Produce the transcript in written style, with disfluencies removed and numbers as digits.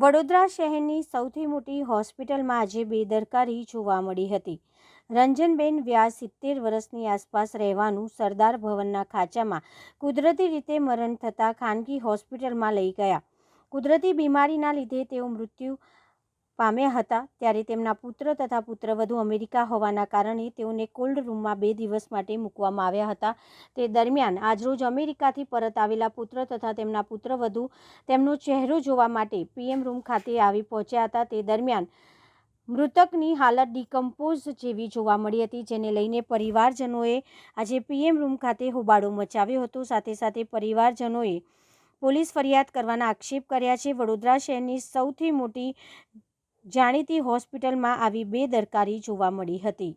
વડોદરા શહેરની સૌથી મોટી હોસ્પિટલમાં આજે બેદરકારી જોવા મળી હતી। રંજનબેન વ્યાસ 70 વર્ષની આસપાસ રહેવાનું સરદાર ભવનના ખાંચામાં કુદરતી રીતે મરણ થતાં ખાનગી હોસ્પિટલમાં લઈ ગયા। કુદરતી બીમારીના લીધે તેઓ મૃત્યુ પામ્યા હતા। ત્યારે તેમના પુત્ર તથા પુત્રવધુ અમેરિકા હોવાના કારણે તેઓને કોલ્ડ રૂમમાં 2 દિવસ માટે મૂકવામાં આવ્યા હતા। તે દરમિયાન આજરોજ અમેરિકાથી પરત આવેલા પુત્ર તથા તેમના પુત્રવધુ તેમનો ચહેરો જોવા માટે પીએમ રૂમ ખાતે આવી પહોંચ્યા હતા। તે દરમિયાન મૃતકની હાલત ડિકમ્પોઝ જેવી જોવા મળી હતી, જેને લઈને પરિવારજનોએ આજે પીએમ રૂમ ખાતે હોબાળો મચાવ્યો હતો। સાથે સાથે પરિવારજનોએ પોલીસ ફરિયાદ કરવાના આક્ષેપ કર્યા છે। વડોદરા શહેરની સૌથી મોટી જાણીતી હોસ્પિટલમાં આવી બેદરકારી જોવા મળી હતી।